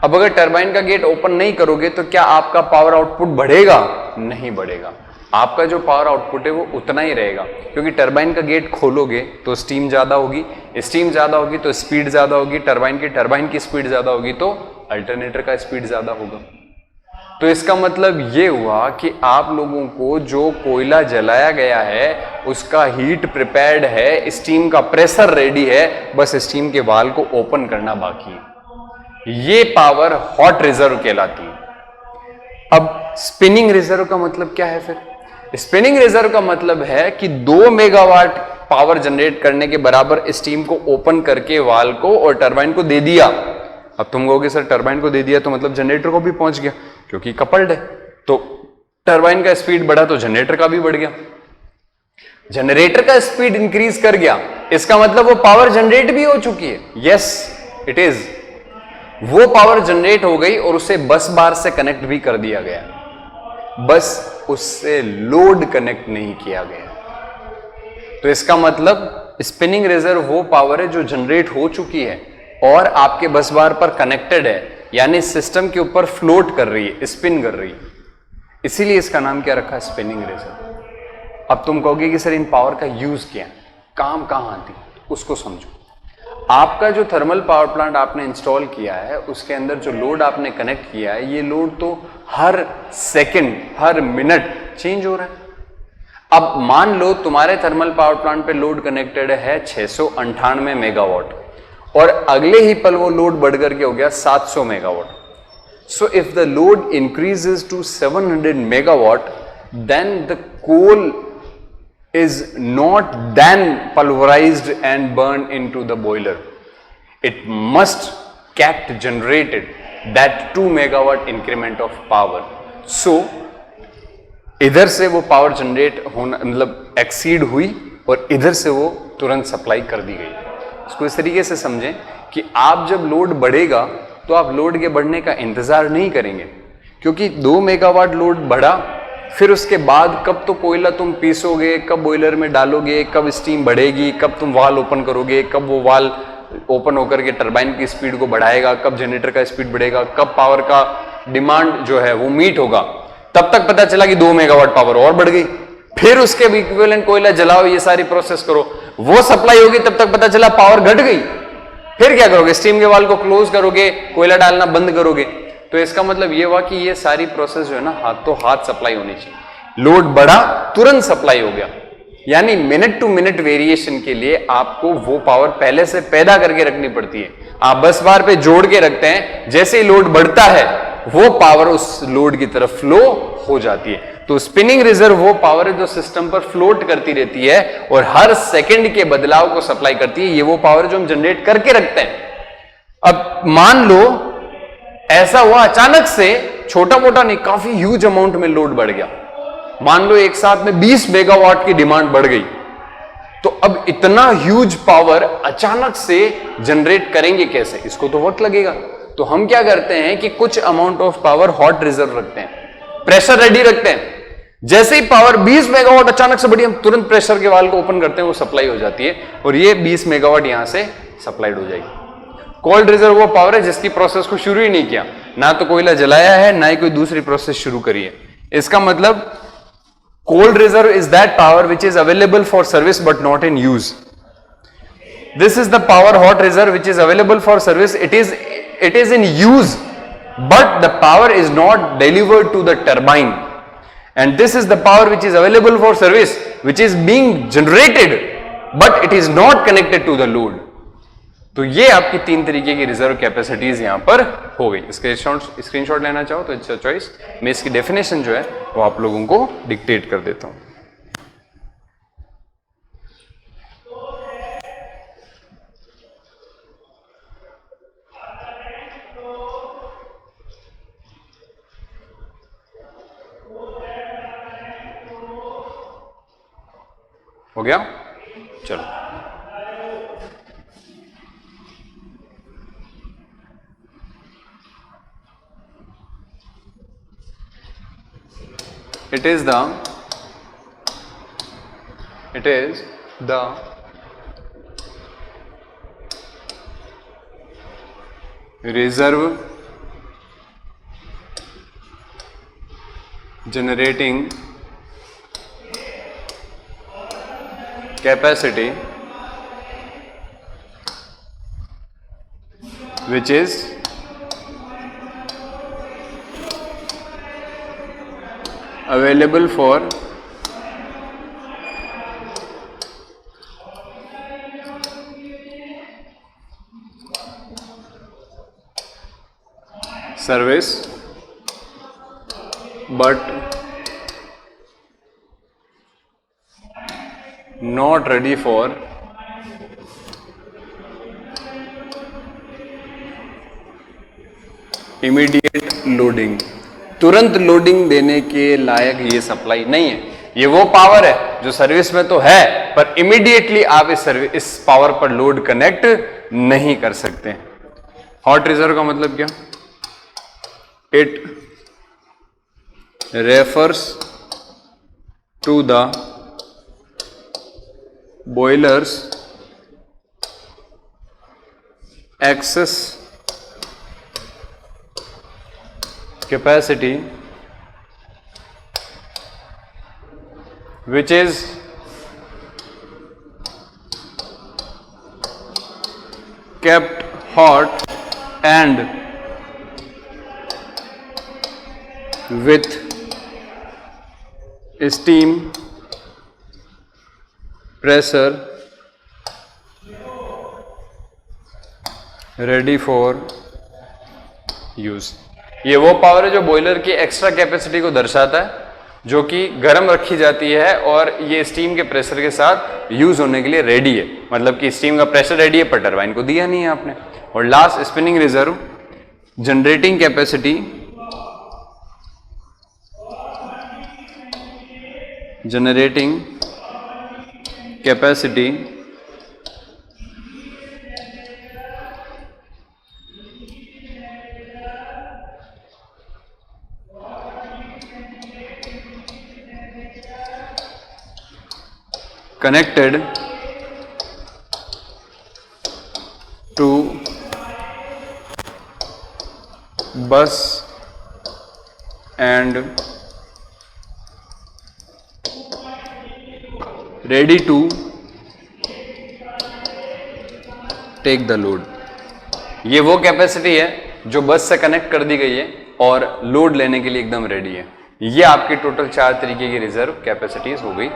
अब अगर टरबाइन का गेट ओपन नहीं करोगे तो क्या आपका पावर आउटपुट बढ़ेगा? नहीं बढ़ेगा। आपका जो पावर आउटपुट है वो उतना ही रहेगा, क्योंकि टरबाइन का गेट खोलोगे तो स्टीम ज्यादा होगी, स्टीम ज्यादा होगी तो स्पीड ज्यादा होगी, टरबाइन की स्पीड ज्यादा होगी तो अल्टरनेटर का स्पीड ज्यादा होगा। तो इसका मतलब ये हुआ कि आप लोगों को जो कोयला जलाया गया है उसका हीट प्रिपेयर्ड है, स्टीम का प्रेशर रेडी है, बस स्टीम के वाल्व को ओपन करना बाकी है। ये पावर हॉट रिजर्व कहलाती है। अब स्पिनिंग रिजर्व का मतलब क्या है? फिर स्पिनिंग रिजर्व का मतलब है कि 2 मेगावाट पावर जनरेट करने के बराबर स्टीम को ओपन करके वाल्व को और टरबाइन को दे दिया। अब तुम कहोगे सर टरबाइन को दे दिया तो मतलब जनरेटर को भी पहुंच गया, क्योंकि कपल्ड है, तो टरबाइन का स्पीड बढ़ा तो जनरेटर का भी बढ़ गया। जनरेटर का स्पीड इंक्रीज कर गया, इसका मतलब वो पावर जनरेट भी हो चुकी है। यस इट इज, वो पावर जनरेट हो गई और उसे बस बार से कनेक्ट भी कर दिया गया, बस उससे लोड कनेक्ट नहीं किया गया। तो इसका मतलब स्पिनिंग रिजर्व वो पावर है जो जनरेट हो चुकी है और आपके बस बार पर कनेक्टेड है, यानी सिस्टम के ऊपर फ्लोट कर रही है, स्पिन कर रही है, इसीलिए इसका नाम क्या रखा? Spinning reserve. अब तुम कहोगे कि सर इन पावर का यूज क्या है, काम कहां आती, उसको समझो। आपका जो थर्मल पावर प्लांट आपने इंस्टॉल किया है उसके अंदर जो लोड आपने कनेक्ट किया है, ये लोड तो हर सेकंड हर मिनट चेंज हो रहा है। अब मान लो तुम्हारे थर्मल पावर प्लांट पे लोड कनेक्टेड है 698 मेगावाट और अगले ही पल वो लोड बढ़ करके हो गया 700 megawatt. So if the load increases to 700 megawatt, then the coal is not then pulverized and burned into the boiler. It must get generated that 2 megawatt increment of power. So इधर से वो power generate होना मतलब exceed हुई और इधर से वो तुरंत सप्लाई कर दी गई। इसको इस तरीके से समझें कि आप जब लोड बढ़ेगा तो आप लोड के बढ़ने का इंतजार नहीं करेंगे, क्योंकि 2 मेगावाट लोड बढ़ा, फिर उसके बाद कब तो कोयला तुम पीसोगे, कब बॉयलर में डालोगे, कब स्टीम बढ़ेगी, कब तुम वाल ओपन करोगे, कब वो वाल ओपन होकर के टरबाइन की स्पीड को बढ़ाएगा, कब जनरेटर का स्पीड बढ़ेगा, कब पावर का डिमांड जो है वो मीट होगा, तब तक पता चला कि 2 मेगावाट पावर और बढ़ गई। फिर उसके इक्विवेलेंट कोयला जलाओ, ये सारी प्रोसेस करो, वो सप्लाई होगी, तब तक पता चला पावर घट गई। फिर क्या करोगे? स्टीम के वाल को क्लोज करोगे, कोयला डालना बंद करोगे। तो इसका मतलब ये हुआ कि ये सारी प्रोसेस जो है ना हाथों हाथ सप्लाई होनी चाहिए। लोड बढ़ा तुरंत सप्लाई हो गया, यानी मिनट टू मिनट वेरिएशन के लिए आपको वो पावर पहले से पैदा करके रखनी पड़ती है। आप बस बार पे जोड़ के रखते हैं, जैसे ही लोड बढ़ता है वो पावर उस लोड की तरफ फ्लो हो जाती है। तो स्पिनिंग रिजर्व वो पावर है जो सिस्टम पर फ्लोट करती रहती है और हर सेकंड के बदलाव को सप्लाई करती है। ये वो पावर जो हम जनरेट करके रखते हैं। अब मान लो ऐसा हुआ अचानक से, छोटा मोटा नहीं, काफी ह्यूज अमाउंट में लोड बढ़ गया, मान लो एक साथ में 20 मेगावाट की डिमांड बढ़ गई, तो अब इतना ह्यूज पावर अचानक से जनरेट करेंगे कैसे? इसको तो वक्त लगेगा। तो हम क्या करते हैं कि कुछ amount of power hot reserve रखते हैं, प्रेशर रेडी रखते हैं। जैसे ही पावर 20 मेगावाट अचानक से बढ़ी, हम तुरंत प्रेशर के वाल्व को ओपन करते हैं, वो सप्लाई हो जाती है और ये 20 मेगावाट यहां से सप्लाइड हो जाएगी। कोल्ड रिजर्व वो पावर है जिसकी प्रोसेस को शुरू ही नहीं किया, ना तो कोयला जलाया है ना ही कोई दूसरी प्रोसेस शुरू करी है। इसका मतलब cold reserve is that power which is available for service but not in use. This is the power hot reserve which is available for service, it is in use but the power is not delivered to the turbine, and this is the power which is available for service which is being generated but it is not connected to the load. तो ये आपकी 3 तरीके की reserve capacities यहां पर हो गई। इसके स्क्रीनशॉट लेना चाहो तो इट्स अ चॉइस। मैं इसकी डेफिनेशन जो है वो आप लोगों को डिक्टेट कर देता हूं। हो गया? चलो, it is the reserve generating capacity which is available for service but not ready for immediate loading. तुरंत लोडिंग देने के लायक ये सप्लाई नहीं है। ये वो पावर है जो सर्विस में तो है, पर इमीडिएटली आप इस पावर पर लोड कनेक्ट नहीं कर सकते। हॉट रिजर्व का मतलब क्या? It refers to the boiler's excess capacity which is kept hot and with steam pressure ready for use. ये वो पावर है जो बॉयलर की एक्स्ट्रा कैपेसिटी को दर्शाता है, जो कि गर्म रखी जाती है और ये स्टीम के प्रेशर के साथ यूज होने के लिए रेडी है। मतलब कि स्टीम का प्रेशर रेडी है पर टरबाइन को दिया नहीं है आपने। और last spinning reserve generating capacity connected to bus and ready to take the load. ये वो कैपेसिटी है जो बस से कनेक्ट कर दी गई है और लोड लेने के लिए एकदम रेडी है। ये आपकी टोटल 4 तरीके की रिजर्व कैपेसिटीज हो गई।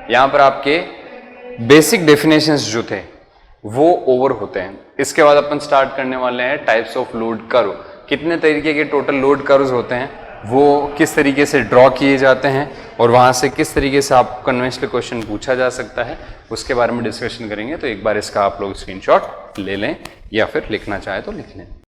यहां पर आपके बेसिक डेफिनेशंस जो थे वो ओवर होते हैं। इसके बाद अपन स्टार्ट करने वाले हैं टाइप्स ऑफ लोड कर्व। कितने तरीके के टोटल लोड कर्व्स होते हैं, वो किस तरीके से ड्रॉ किए जाते हैं और वहां से किस तरीके से आप कन्वेंशनल क्वेश्चन पूछा जा सकता है, उसके बारे में डिस्कशन करेंगे। तो एक बार इसका आप लोग स्क्रीनशॉट ले लें या फिर लिखना चाहे तो लिख लें।